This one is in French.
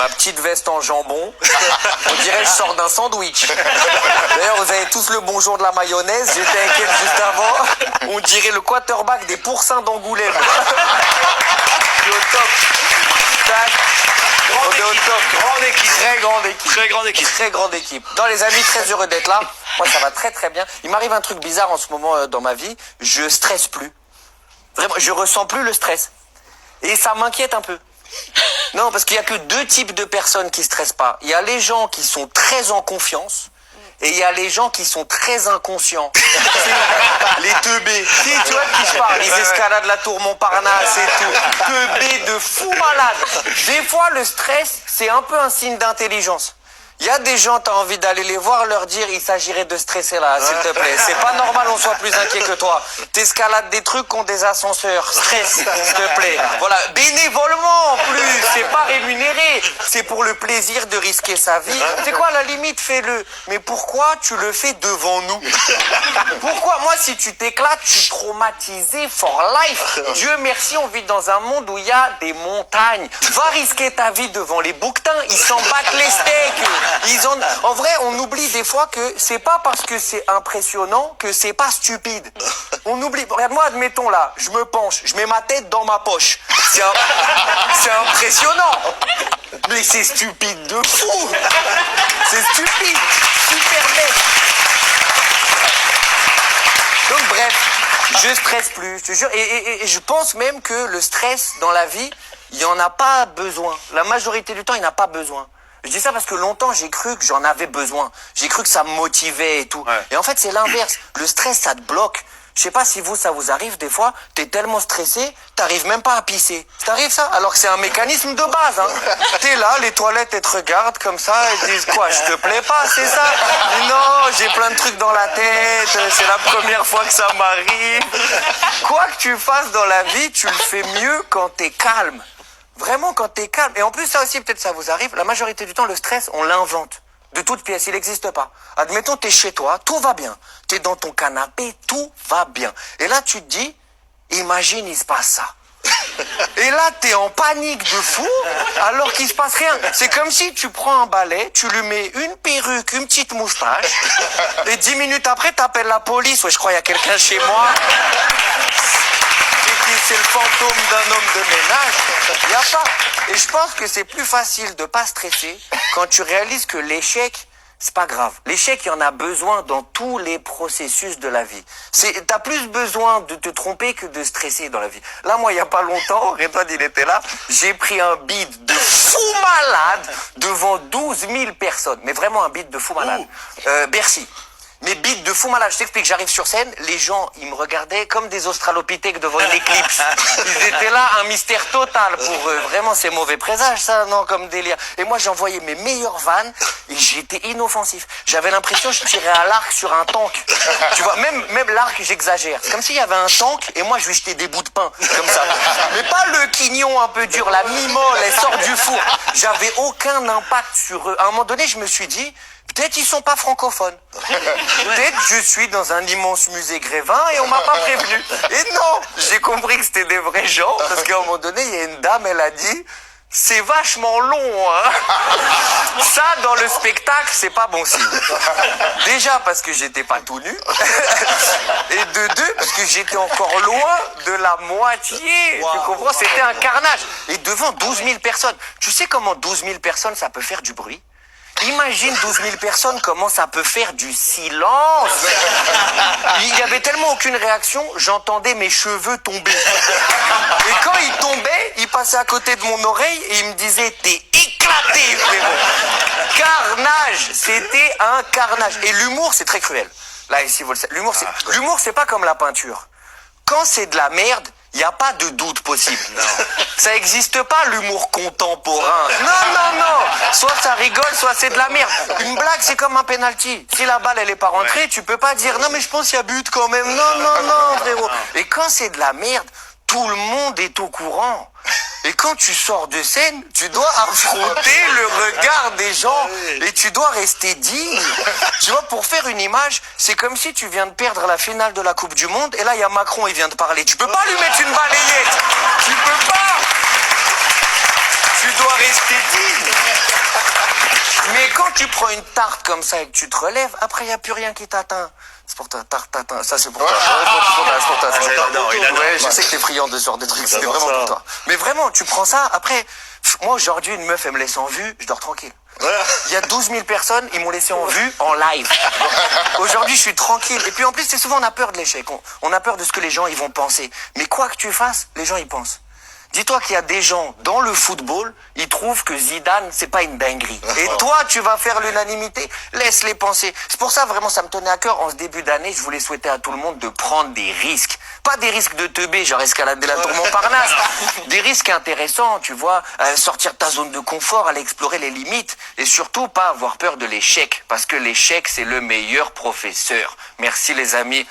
ma petite veste en jambon. On dirait que je sors d'un sandwich. D'ailleurs, vous avez tous le bonjour de la mayonnaise. J'étais inquiet juste avant. On dirait le quarterback des Pourcins d'Angoulême. Je suis au top. Tac. On est au top. Grande équipe. Très grande équipe. Très grande équipe. Très grande équipe. Dans les amis, très heureux d'être là. Moi, ça va très très bien. Il m'arrive un truc bizarre en ce moment dans ma vie. Je stresse plus. Vraiment, je ressens plus le stress. Et ça m'inquiète un peu. Non, parce qu'il y a que deux types de personnes qui stressent pas. Il y a les gens qui sont très en confiance. Et il y a les gens qui sont très inconscients. Les teubés. Si, tu vois de qui je parle. Ils escaladent la tour Montparnasse et tout. Teubés de fous malades. Des fois, le stress, c'est un peu un signe d'intelligence. Il y a des gens, t'as envie d'aller les voir, leur dire, il s'agirait de stresser là, s'il te plaît. C'est pas normal, on soit plus inquiet que toi. T'escalades des trucs qui ont des ascenseurs. Stress, s'il te plaît. Voilà, bénévolement en plus. C'est pas rémunéré. C'est pour le plaisir de risquer sa vie. C'est quoi, à la limite, fais-le. Mais pourquoi tu le fais devant nous? Pourquoi? Moi, si tu t'éclates, je suis traumatisé for life. Dieu merci, on vit dans un monde où il y a des montagnes. Va risquer ta vie devant les bouquetins. Ils s'en battent les steaks. En vrai, on oublie des fois que c'est pas parce que c'est impressionnant que c'est pas stupide. On oublie. Regarde-moi, admettons là, je me penche, je mets ma tête dans ma poche. C'est impressionnant. Mais c'est stupide de fou. C'est stupide. Super bête. Donc bref, je stresse plus, je te jure. Et je pense même que le stress dans la vie, il n'y en a pas besoin. La majorité du temps, il n'y en a pas besoin. Je dis ça parce que longtemps, j'ai cru que j'en avais besoin. J'ai cru que ça me motivait et tout. Ouais. Et en fait, c'est l'inverse. Le stress, ça te bloque. Je sais pas si ça vous arrive des fois, t'es tellement stressé, t'arrives même pas à pisser. Ça t'arrive ça? Alors que c'est un mécanisme de base, hein. T'es là, les toilettes, elles te regardent comme ça, elles disent quoi? Je te plais pas, c'est ça? Non, j'ai plein de trucs dans la tête, c'est la première fois que ça m'arrive. Quoi que tu fasses dans la vie, tu le fais mieux quand t'es calme. Vraiment quand t'es calme. Et en plus, ça aussi, peut-être ça vous arrive, la majorité du temps, le stress, on l'invente. De toute pièce, il n'existe pas. Admettons, t'es chez toi, tout va bien. T'es dans ton canapé, tout va bien. Et là, tu te dis, imagine, il se passe ça. Et là, t'es en panique de fou, alors qu'il se passe rien. C'est comme si tu prends un balai, tu lui mets une perruque, une petite moustache, et 10 minutes après, t'appelles la police. Ouais, je crois qu'il y a quelqu'un chez moi. C'est le fantôme d'un homme de ménage. Il n'y a pas. Et je pense que c'est plus facile de pas stresser quand tu réalises que l'échec, c'est pas grave. L'échec, il y en a besoin dans tous les processus de la vie. T'as plus besoin de te tromper que de stresser dans la vie. Là, moi, il y a pas longtemps, Redouane, il était là, j'ai pris un bide de fou malade devant 12 000 personnes. Mais vraiment un bide de fou malade. Bercy. Mais bite de fou malade, je t'explique, j'arrive sur scène, les gens, ils me regardaient comme des australopithèques devant une éclipse. Ils étaient là, un mystère total pour eux. Vraiment, c'est mauvais présage, ça, non, comme délire. Et moi, j'envoyais mes meilleures vannes et j'étais inoffensif. J'avais l'impression que je tirais à l'arc sur un tank. Tu vois, même l'arc, j'exagère. C'est comme s'il y avait un tank et moi, je lui jetais des bouts de pain, comme ça. Mais pas le quignon un peu dur, la mimole, elle sort du four. J'avais aucun impact sur eux. À un moment donné, je me suis dit, peut-être ils sont pas francophones. Peut-être je suis dans un immense musée Grévin et on m'a pas prévenu. Et non, j'ai compris que c'était des vrais gens parce qu'à un moment donné, il y a une dame, elle a dit, c'est vachement long, hein. Ça, dans le spectacle, c'est pas bon signe. Déjà parce que j'étais pas tout nu. Et de deux, parce que j'étais encore loin de la moitié. Wow. Tu comprends? C'était un carnage. Et devant 12 000 personnes. Tu sais comment 12 000 personnes, ça peut faire du bruit? Imagine 12 000 personnes, comment ça peut faire du silence. Il y avait tellement aucune réaction, j'entendais mes cheveux tomber. Et quand ils tombaient, ils passaient à côté de mon oreille et ils me disaient, t'es éclaté, frérot. Carnage, c'était un carnage. Et l'humour, c'est très cruel. Là, ici, vous le savez. L'humour, c'est pas comme la peinture. Quand c'est de la merde, il n'y a pas de doute possible. Non. Ça n'existe pas, l'humour contemporain. Non. Soit ça rigole, soit c'est de la merde. Une blague, c'est comme un penalty. Si la balle, elle est pas rentrée, tu peux pas dire, non, mais je pense qu'il y a but quand même. Non, frérot. Et quand c'est de la merde, tout le monde est au courant. Et quand tu sors de scène, tu dois affronter le regard des gens et tu dois rester digne. Tu vois, pour faire une image, c'est comme si tu viens de perdre la finale de la Coupe du Monde et là, il y a Macron, il vient de parler. Tu peux pas lui mettre une balayette. Tu peux pas. Tu dois rester digne. tu prends une tarte comme ça et que tu te relèves, après, il n'y a plus rien qui t'atteint. C'est pour toi, tarte t'atteint. Ça, c'est pour toi. C'est pour toi. Ouais, je sais que t'es friand de ce genre de trucs. C'est vraiment pour toi. Mais vraiment, tu prends ça, après, moi, aujourd'hui, une meuf, elle me laisse en vue, je dors tranquille. Il y a 12 000 personnes, ils m'ont laissé en vue en live. Aujourd'hui, je suis tranquille. Et puis en plus, c'est souvent, on a peur de l'échec. On a peur de ce que les gens ils vont penser. Mais quoi que tu fasses, les gens ils pensent. Dis-toi qu'il y a des gens dans le football, ils trouvent que Zidane, c'est pas une dinguerie. Et toi, tu vas faire l'unanimité, laisse-les penser. C'est pour ça, vraiment, ça me tenait à cœur. En ce début d'année, je voulais souhaiter à tout le monde de prendre des risques. Pas des risques de teubé, genre escalader la tour Montparnasse. Des risques intéressants, tu vois, sortir de ta zone de confort, aller explorer les limites. Et surtout, pas avoir peur de l'échec. Parce que l'échec, c'est le meilleur professeur. Merci les amis.